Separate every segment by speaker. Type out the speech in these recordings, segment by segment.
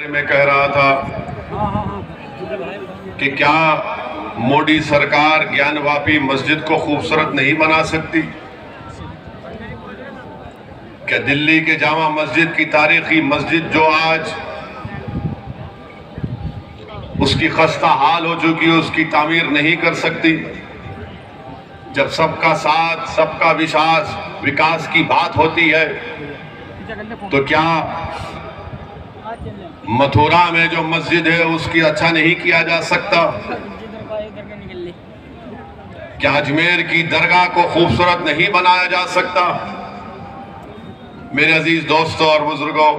Speaker 1: में कह रहा था कि क्या मोदी सरकार ज्ञानवापी मस्जिद को खूबसूरत नहीं बना सकती? क्या दिल्ली के जामा मस्जिद की तारीखी मस्जिद जो आज उसकी खस्ता हाल हो चुकी है उसकी तामीर नहीं कर सकती? जब सबका साथ सबका विकास की बात होती है तो क्या मथुरा में जो मस्जिद है उसकी अच्छा नहीं किया जा सकता? क्या अजमेर की दरगाह को खूबसूरत नहीं बनाया जा सकता? मेरे अजीज दोस्तों और बुजुर्गों,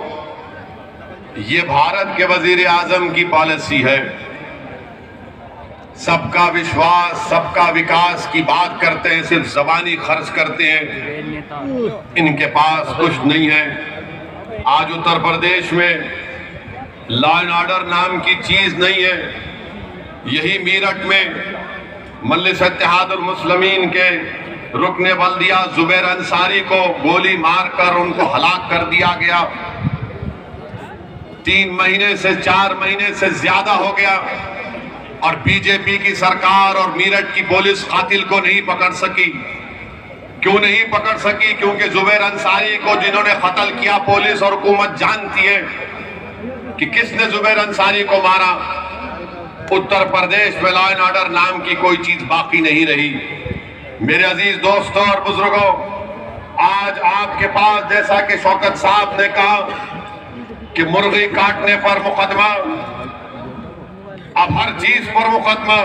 Speaker 1: ये भारत के वजीर आजम की पॉलिसी है। सबका विश्वास सबका विकास की बात करते हैं, सिर्फ जबानी खर्च करते हैं, इनके पास कुछ नहीं है। आज उत्तर प्रदेश में लॉ एंड ऑर्डर नाम की चीज नहीं है। यही मीरठ में मजलिस इत्तेहादुल मुस्लिमीन के रुकने बल्दिया जुबैर अंसारी को गोली मारकर उनको हलाक कर दिया गया। 3 महीने से 4 महीने से ज्यादा हो गया और बीजेपी की सरकार और मीरठ की पुलिस कातिल को नहीं पकड़ सकी। क्यों नहीं पकड़ सकी? क्योंकि जुबैर अंसारी को जिन्होंने कत्ल किया, पुलिस और हुकूमत जानती है कि किसने जुबैर अंसारी को मारा। उत्तर प्रदेश में लॉ एंड ऑर्डर नाम की कोई चीज बाकी नहीं रही। मेरे अजीज दोस्तों और बुजुर्गों, आज आपके पास, जैसा कि शौकत साहब ने कहा कि मुर्गी काटने पर मुकदमा, अब हर चीज पर मुकदमा।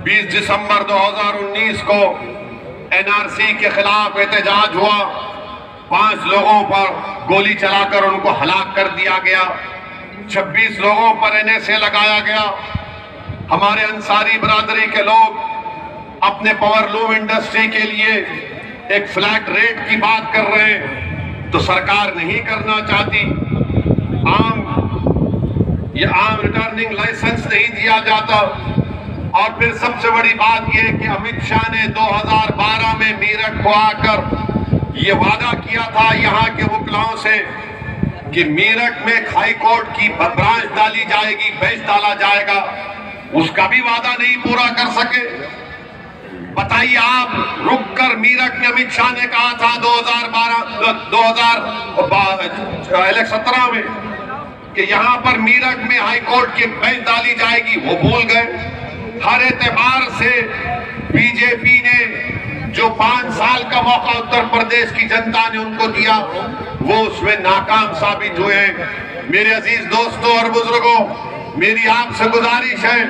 Speaker 1: 20 दिसंबर 2019 को एनआरसी के खिलाफ एहतजाज हुआ, 5 लोगों पर गोली चलाकर उनको हलाक कर दिया गया, 26 लोगों पर एनएसए लगाया गया। हमारे अंसारी बरादरी के लोग अपने पावरलूम इंडस्ट्री के लिए एक फ्लैट रेट की बात कर रहे हैं तो सरकार नहीं करना चाहती। आम रिटर्निंग लाइसेंस नहीं दिया जाता। और फिर सबसे बड़ी बात यह कि अमित शाह ने 2012 में मीरठ को आकर यह वादा किया था यहाँ के वकीलों से कि मीरठ में हाई कोर्ट की ब्रांच डाली जाएगी, बेंच डाला जाएगा। उसका भी वादा नहीं पूरा कर सके। बताइए, आप रुककर मीरठ में अमित शाह ने कहा था 2017 में कि यहां पर मीरठ में हाई कोर्ट की बेंच डाली जाएगी, वो भूल गए। हर एतबार से बीजेपी ने जो 5 साल का मौका उत्तर प्रदेश की जनता ने उनको दिया, वो उसमें नाकाम साबित हुए। मेरे अजीज दोस्तों और बुजुर्गों, मेरी आपसे गुजारिश है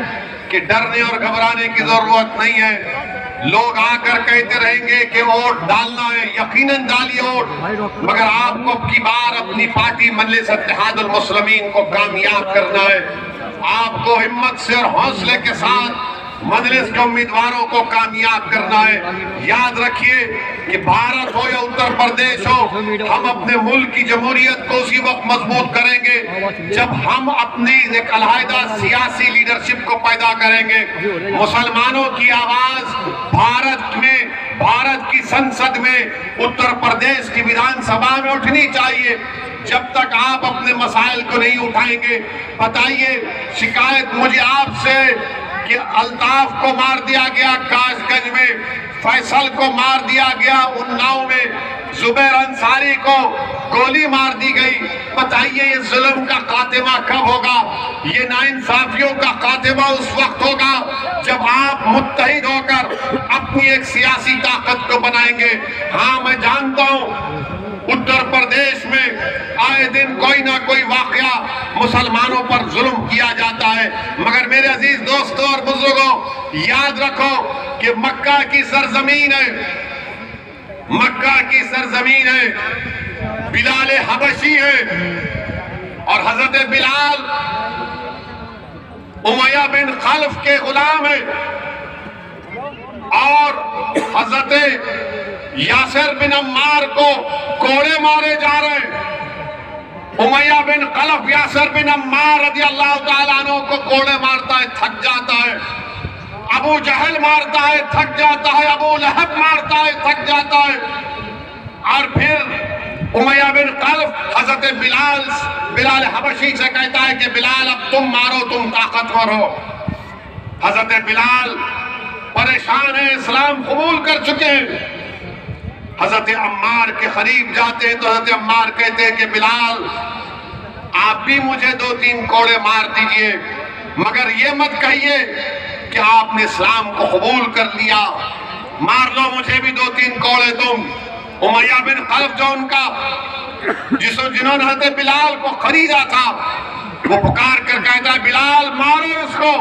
Speaker 1: कि डरने और घबराने की जरूरत नहीं है। लोग आकर कहते रहेंगे कि वोट डालना है, यकीनन डालिए वोट, मगर आपको अब की बार अपनी पार्टी मजलिस इत्तेहादुल मुस्लिमीन को कामयाब करना है। आपको हिम्मत से और हौसले के साथ मजलिस के उम्मीदवारों को कामयाब करना है। याद रखिए कि भारत हो या उत्तर प्रदेश हो, हम अपने मुल्क की जमहूरियत को उसी वक्त मजबूत करेंगे जब हम अपनी एक अलहदा सियासी लीडरशिप को पैदा करेंगे। मुसलमानों की आवाज भारत में, भारत की संसद में, उत्तर प्रदेश की विधानसभा में उठनी चाहिए। जब तक आप अपने मसाइल को नहीं उठाएंगे, बताइए, शिकायत मुझे आपसे कि अल्ताफ को मार दिया गया कासगंज में, फैसल को मार दिया गया उन्नाव में, जुबैर अंसारी को गोली मार दी गई। बताइए, ये जुल्म का खात्मा कब होगा? ये नाइंसाफियों का खात्मा उस वक्त होगा जब आप मुत्तहिद होकर अपनी एक सियासी ताकत को बनाएंगे। हाँ, मैं जानता हूं उत्तर प्रदेश में आए दिन कोई ना कोई वाकया मुसलमानों पर जुल्म किया जाता है, मगर मेरे अजीज दोस्तों और बुजुर्गों, याद रखो कि मक्का की सरजमीन है, मक्का की सरजमीन है, बिलाल हबशी है और हजरत बिलाल उमैया बिन खल्फ के गुलाम है और हजरत यासिर बिन अम्मार को कोड़े मारे जा रहे हैं। उमैया बिन खल्फ यासिर बिन अम्मार रज़ियल्लाहु ताला अन्हु को कोड़े मारता है, थक जाता है। अबू जहल मारता है, थक जाता है। अबू लहब मारता है, थक जाता है। और फिर उमैया बिन खल्फ हजरत बिलाल बिलाल हबशी से कहता है कि बिलाल अब तुम मारो, तुम ताकतवर हो। हजरत बिलाल परेशान है, इस्लाम कबूल कर चुके हैं। हजरत अम्मार के करीब जाते हैं तो हजरत अम्मार कहते हैं कि बिलाल आप भी मुझे 2-3 कोड़े मार दीजिए, मगर ये मत कहिए कि आपने इस्लाम को कबूल कर लिया। मार लो मुझे भी 2-3 कोड़े तुम। उमैया बिन खल्फ जो उनका जिन्होंने हजरत बिलाल को खरीदा था, वो पुकार कर कहता है बिलाल मारो इसको।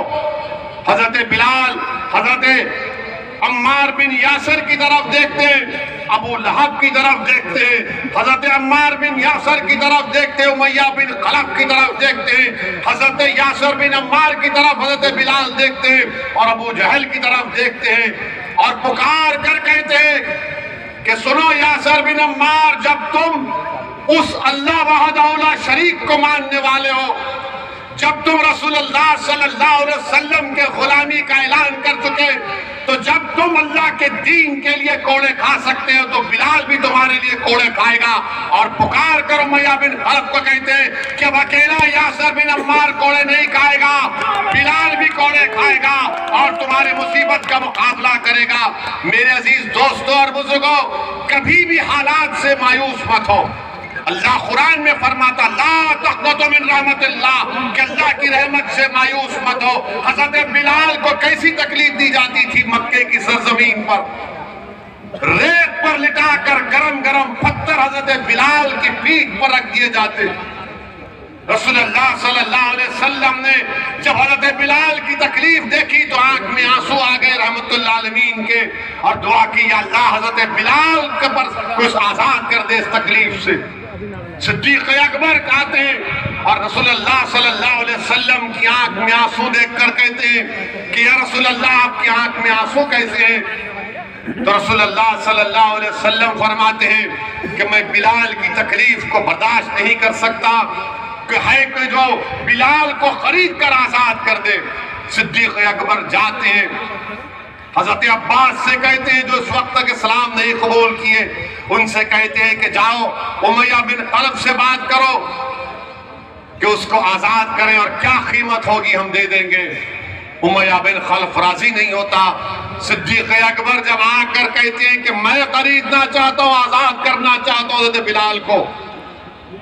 Speaker 1: हजरत बिलाल हजरत अम्मार बिन यासर की तरफ देखते, अबू लहब की तरफ देखते, हजरत अम्मार बिन यासर की तरफ देखते, उमैया बिन खलफ की तरफ देखते, हजरत यासर बिन अम्मार की तरफ हजरत बिलाल देखते और अबू जहल की तरफ देखते हैं और पुकार कर कहते हैं कि सुनो यासर बिन अम्मार, जब तुम उस अल्लाह वहदहु शरीक को मानने वाले हो, जब तुम रसूलुल्लाह सल्लल्लाहु अलैहि वसल्लम के गुलामी का ऐलान कर चुके, तो जब तुम अल्लाह के दीन के लिए कोड़े खा सकते हो तो बिलाल भी तुम्हारे लिए कोड़े खाएगा। और पुकार कर उमैया बिन खल्फ को कहते हैं कि अब अकेला यासर बिन अम्मार कोड़े नहीं खाएगा, बिलाल भी कोड़े खाएगा और तुम्हारी मुसीबत का मुकाबला करेगा। मेरे अजीज दोस्तों और बुजुर्गों, कभी भी हालात से मायूस मत हो। अल्लाह कुरान में फरमाता ला तक़नतु मिन रहमतिल्लाह, कि अल्लाह की रहमत से मायूस मत हो। हजरत बिलाल को कैसी तकलीफ दी जाती थी मक्के की सरजमीन पर, रेत पर लिटाकर गरम गरम पत्थर हजरत बिलाल की पीठ पर रख दिए जाते। रसूलुल्लाह सल्लल्लाहु अलैहि वसल्लम ने जब हजरत बिलाल की तकलीफ देखी तो आंख में आंसू आ गए रहमतुल्लिल आलमीन के, और दुआ की या अल्लाह हजरत बिलाल के पर कुछ आजाद कर दे इस तकलीफ से। सिद्दीक अकबर कहते हैं और रसूलुल्लाह सल्लल्लाहु अलैहि वसल्लम की आंख में आंसू देखकर कहते हैं कि या रसूलुल्लाह आपकी आंख में आंसू कैसे हैं? तो रसूलुल्लाह सल्लल्लाहु अलैहि वसल्लम फरमाते हैं कि मैं बिलाल की तकलीफ को बर्दाश्त नहीं कर सकता कि है कि जो बिलाल को खरीद कर आजाद कर दे। सिद्दीक अकबर जाते हैं, हजरत अब्बास से कहते हैं जो इस वक्त तक इस्लाम नहीं कबूल किए, उनसे कहते हैं कि जाओ उमैया बिन खल्फ से बात करो कि उसको आजाद करें और क्या कीमत होगी हम दे देंगे। उमैया बिन खल्फ राजी नहीं होता। सिद्दीक अकबर जब आकर कहते हैं कि मैं खरीदना चाहता हूँ, आजाद करना चाहता हूँ हजरत बिलाल को,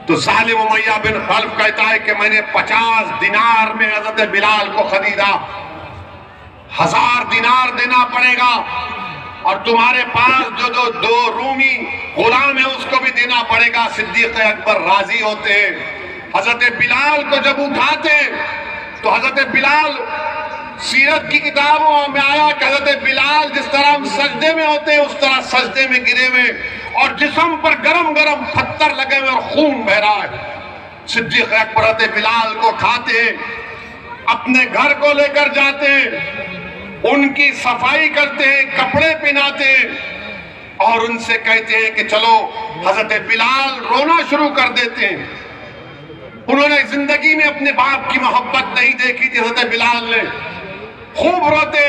Speaker 1: तो जालिम उमैया बिन खल्फ कहता है कि मैंने 50 दिनार में हजरत बिलाल को खरीदा, 1000 दिनार देना पड़ेगा और तुम्हारे पास जो 2 रूमी गुलाम है उसको भी देना पड़ेगा। सिद्दीक अकबर राजी होते हैं। हजरत बिलाल को जब उठाते तो हजरत बिलाल, सीरत की किताबों में आया कि हजरत बिलाल जिस तरह हम सजदे में होते हैं उस तरह सजदे में गिरे हुए और जिस्म पर गरम गरम पत्थर लगे हुए और खून बह रहा है। सिद्दीक अकबर हजरत बिलाल को उठाते, अपने घर को लेकर जाते, उनकी सफाई करते हैं, कपड़े पहनाते और उनसे कहते हैं कि चलो। हजरत बिलाल रोना शुरू कर देते हैं। उन्होंने जिंदगी में अपने बाप की मोहब्बत नहीं देखी थी हजरत बिलाल ने, खूब रोते।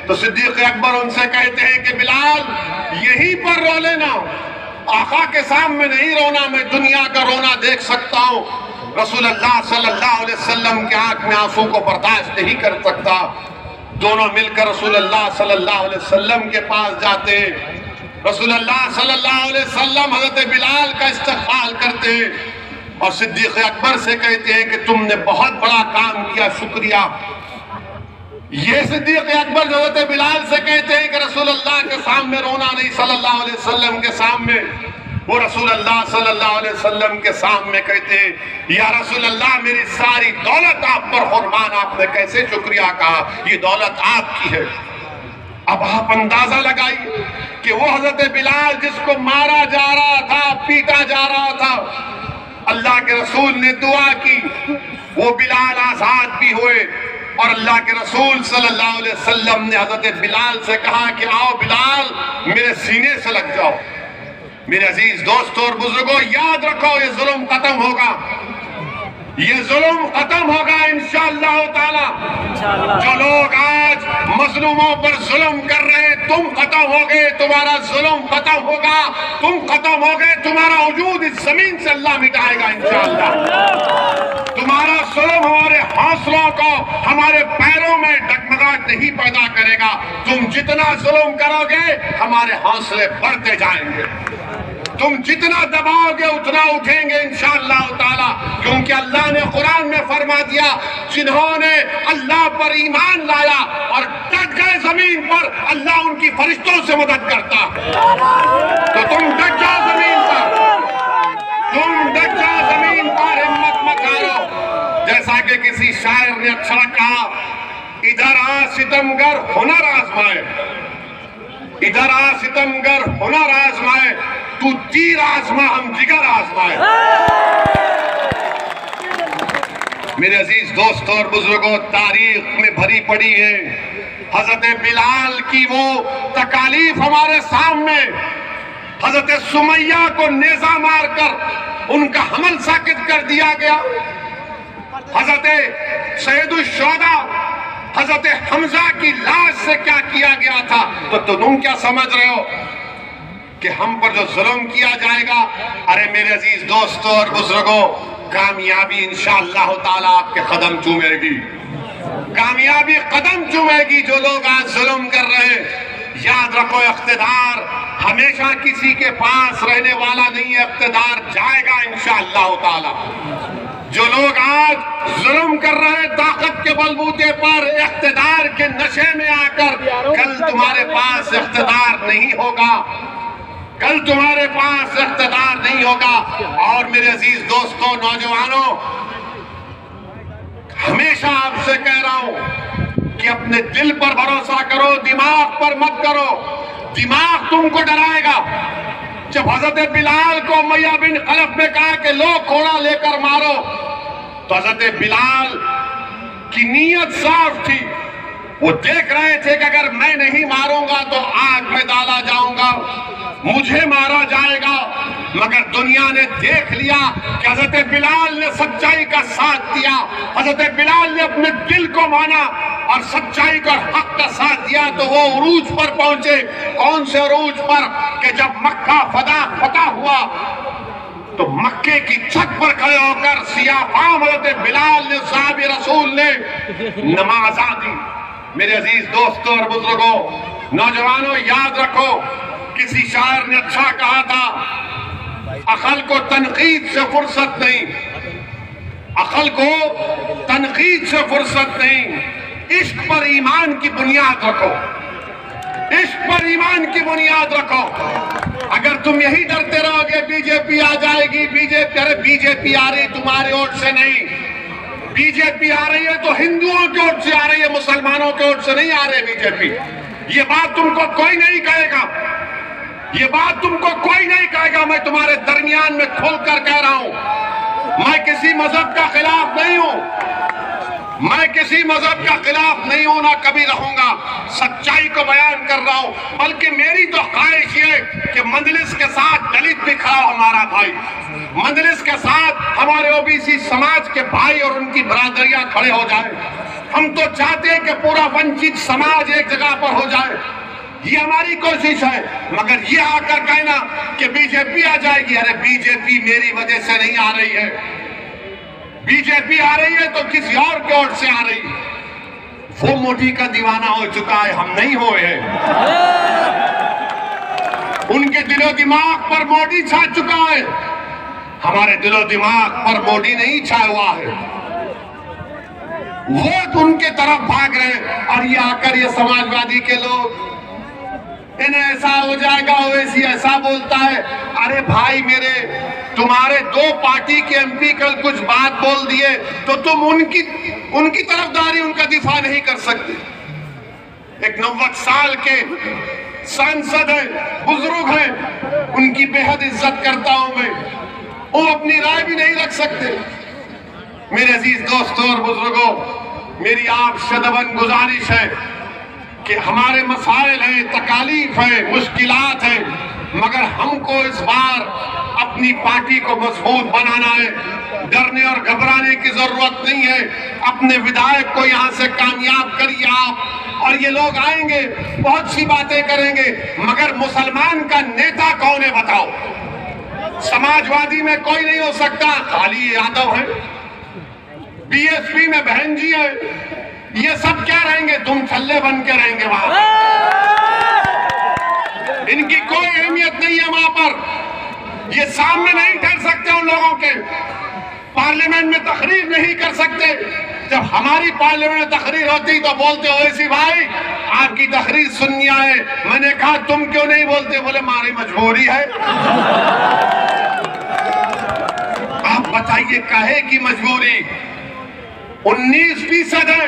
Speaker 1: तो सिद्दीक अकबर उनसे कहते हैं कि बिलाल यहीं पर रो लेना, आका के सामने नहीं रोना, मैं दुनिया का रोना देख सकता हूँ। रसूलुल्लाह सल्लल्लाहु अलैहि वसल्लम के आंख में आंसू को बर्दाश्त नहीं कर सकता। दोनों मिलकर रसूलुल्लाह सल्लल्लाहु अलैहि वसल्लम के पास जाते। रसूलुल्लाह सल्लल्लाहु अलैहि वसल्लम हजरत बिलाल का इस्तक़बाल करते और सिद्दीक अकबर से कहते हैं कि तुमने बहुत बड़ा काम किया, शुक्रिया। ये सिद्दीक अकबर हजरत बिलाल से कहते हैं कि रसूलुल्लाह के सामने रोना नहीं, सल्लल्लाहु अलैहि वसल्लम के सामने। वो रसूलुल्लाह सल्लल्लाहु अलैहि वसल्लम के सामने कहते हैं या रसूलुल्लाह मेरी सारी दौलत आप पर कुर्बान, आपने कैसे शुक्रिया कहा, ये दौलत आपकी है। अब आप अंदाजा लगाइए कि वो हजरत बिलाल जिसको मारा जा रहा था, पीटा जा रहा था, अल्लाह के रसूल ने दुआ की, वो बिलाल आजाद भी हुए और अल्लाह के रसूल सल्लल्लाहु अलैहि वसल्लम ने हजरत बिलाल से कहा कि आओ बिलाल मेरे सीने से लग जाओ। मेरे अजीज दोस्तों और बुजुर्गों, याद रखो ये जुल्म खत्म होगा। ये जुल्म खत्म होगा इंशाअल्लाह ताला। जो लोग आज मजलूमों पर जुल्म कर रहे हैं, तुम खत्म हो गए, तुम्हारा जुल्म खत्म होगा, तुम खत्म हो गए, तुम्हारा वजूद इस जमीन से अल्लाह मिटाएगा इंशाअल्लाह। तुम्हारा जुल्म हमारे हौसलों को, हमारे पैरों में डगमगाहट नहीं पैदा करेगा। तुम जितना जुल्म करोगे हमारे हौसले बढ़ते जाएंगे, तुम जितना दबाओगे उतना उठेंगे इंशाअल्लाह ताला। क्योंकि अल्लाह ने कुरान में फरमा दिया, जिन्होंने अल्लाह पर ईमान लाया और डट गए जमीन पर, अल्लाह उनकी फरिश्तों से मदद करता है। तो तुम डट जाओ जमीन पर, तुम डट जाओ जमीन पर, हिम्मत मत हारो। जैसा कि किसी शायर ने अच्छा कहा, इधर आ सितमगर हुनर आजमाए, इधर आ सितमगर हुनर आजमाए, तू तीर आजमा हम जिगर आजमाए। मेरे अजीज दोस्तों और बुजुर्गों, तारीख में भरी पड़ी है हजरत बिलाल की वो तकालीफ हमारे सामने। हजरत सुमैया को नेजा मारकर उनका हमल साकित कर दिया गया। हजरत सैयदुश्शोहदा हजरत हमजा की लाश से क्या किया गया था, तो तुम क्या समझ रहे हो कि हम पर जो जुल्म किया जाएगा? अरे मेरे अजीज दोस्तों और बुजुर्गों, कामयाबी इंशाअल्लाह ताला आपके कदम चूमेगी, कामयाबी कदम चूमेगी। जो लोग आज जुल्म कर रहे हैं, याद रखो इख्तिदार हमेशा किसी के पास रहने वाला नहीं है, इख्तिदार जाएगा इंशाअल्लाह ताला। जो लोग आज जुल्म कर रहे हैं ताकत के बलबूते पर, इख्तिदार के नशे में आकर, कल तुम्हारे पास इख्तिदार नहीं होगा, कल तुम्हारे पास इख्तिदार नहीं होगा। और मेरे अजीज दोस्तों, नौजवानों, हमेशा आपसे कह रहा हूं कि अपने दिल पर भरोसा करो, दिमाग पर मत करो। दिमाग तुमको डराएगा। जब हजरत बिलाल को उमैया बिन खलफ ने कहा कि लो घोड़ा लेकर मारो, तो हजरत बिलाल की नीयत साफ थी। वो देख रहे थे कि अगर मैं नहीं मारूंगा तो आग में डाला जाऊंगा, मुझे मारा जाएगा। मगर दुनिया ने देख लिया कि हजरत बिलाल ने सच्चाई का साथ दिया, हजरत बिलाल ने अपने दिल को माना और सच्चाई का हक का साथ दिया। तो वो उरूज पर पहुंचे। कौन से उरूज पर? कि जब मक्का फतह हुआ तो मक्के की छत पर खड़े होकर सियाफाम हजरत बिलाल ने, साहब रसूल ने नमाज़ दी। मेरे अजीज दोस्तों और बुजुर्गों, नौजवानों, याद रखो, किसी शायर ने अच्छा कहा था, अकल को तनकीद से फुर्सत नहीं, अकल को तनकीद से फुर्सत नहीं। इश्क पर ईमान की बुनियाद रखो, इश्क पर ईमान की बुनियाद रखो। अगर तुम यही डरते रहोगे बीजेपी आ जाएगी, बीजेपी, अरे बीजेपी आ रही तुम्हारे वोट से नहीं, बीजेपी आ रही है तो हिंदुओं के वोट से आ रही है, मुसलमानों के वोट से नहीं आ रही बीजेपी। ये बात तुमको कोई नहीं कहेगा, ये बात तुमको कोई नहीं कहेगा। मैं तुम्हारे दरमियान में खोलकर कह रहा हूं, मैं किसी मजहब का खिलाफ नहीं हूं, मैं किसी मजहब का खिलाफ नहीं हूं, ना कभी रहूंगा। सच्चाई को बयान कर रहा हूं। बल्कि मेरी तो ख्वाहिश ये कि मंजलिस के साथ दलित भी खड़ा हो, हमारा भाई, मंजलिस के साथ हमारे ओबीसी समाज के भाई और उनकी बरादरियां खड़े हो जाए। हम तो चाहते हैं कि पूरा वंचित समाज एक जगह पर हो जाए, ये हमारी कोशिश है। मगर ये आकर कहना कि बीजेपी आ जाएगी, अरे बीजेपी मेरी वजह से नहीं आ रही है, बीजेपी आ रही है तो किसी और की ओर से आ रही है। वो मोदी का दीवाना हो चुका है, हम नहीं हुए हैं। उनके दिलो दिमाग पर मोदी छा चुका है, हमारे दिलो दिमाग पर मोदी नहीं छाया हुआ है। वोट उनके तरफ भाग रहे हैं। और ये आकर ये समाजवादी के लोग, इन्हें ऐसा हो जाएगा, ओवैसी ऐसा बोलता है। अरे भाई मेरे, तुम्हारे दो पार्टी के एमपी कल कुछ बात बोल दिए तो तुम उनकी तरफदारी, उनका दिफा नहीं कर सकते। एक 90 साल के सांसद हैं, बुजुर्ग हैं, उनकी बेहद इज्जत करता हूं मैं, वो अपनी राय भी नहीं रख सकते। मेरे अजीज दोस्तों और बुजुर्गों, मेरी आप शदबन गुजारिश है कि हमारे मसाइल हैं, तकालीफ है, मुश्किलात हैं, मगर हमको इस बार अपनी पार्टी को मजबूत बनाना है। डरने और घबराने की जरूरत नहीं है। अपने विधायक को यहां से कामयाब करिए आप, और ये लोग आएंगे, बहुत सी बातें करेंगे, मगर मुसलमान का नेता कौन है बताओ? समाजवादी में कोई नहीं हो सकता, खाली यादव है। बीएसपी में बहन जी है, ये सब क्या रहेंगे? तुम छल्ले बन के रहेंगे वहां। इनकी कोई अहमियत नहीं है वहां पर। ये सामने नहीं ठहर सकते उन लोगों के, पार्लियामेंट में तकरीर नहीं कर सकते। जब हमारी पार्लियामेंट में तकरीर होती तो बोलते ओवैसी भाई आपकी तकरीर सुननी आए। मैंने कहा तुम क्यों नहीं बोलते? बोले हमारी मजबूरी है। आप बताइए काहे की मजबूरी? 19% है,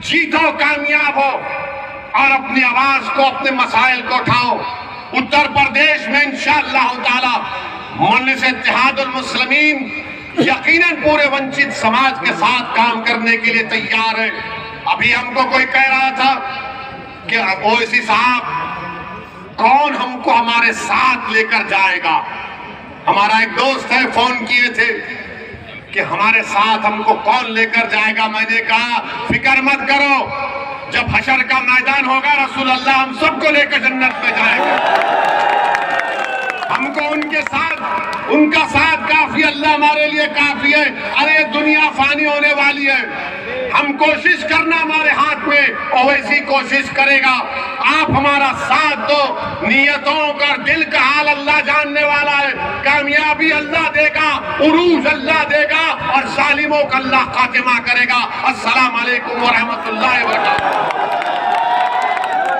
Speaker 1: जीतो, कामयाब हो और अपनी आवाज को, अपने मसाइल को उठाओ। उत्तर प्रदेश में इंशाअल्लाह ताला मजलिस इत्तेहादुल मुस्लिमीन यकीनन पूरे वंचित समाज के साथ काम करने के लिए तैयार है। अभी हमको कोई कह रहा था कि ओवैसी साहब कौन हमको हमारे साथ लेकर जाएगा? हमारा एक दोस्त है, फोन किए थे कि हमारे साथ हमको कौन लेकर जाएगा। मैंने कहा फिक्र मत करो, जब हशर का मैदान होगा रसूल अल्लाह हम सबको लेकर जन्नत में जाएंगे। हमको उनका साथ काफी, अल्लाह हमारे लिए काफी है। अरे दुनिया फानी होने वाली है, हम कोशिश करना हमारे हाथ में, ओवैसी कोशिश करेगा। आप हमारा साथ दो, नियतों का, दिल का हाल अल्लाह जानने वाला है। कामयाबी अल्लाह देगा, उरूज अल्लाह देगा और जालिमों का अल्लाह खातिमा करेगा। अस्सलाम वालेकुम व रहमतुल्लाहि व बरकातहू।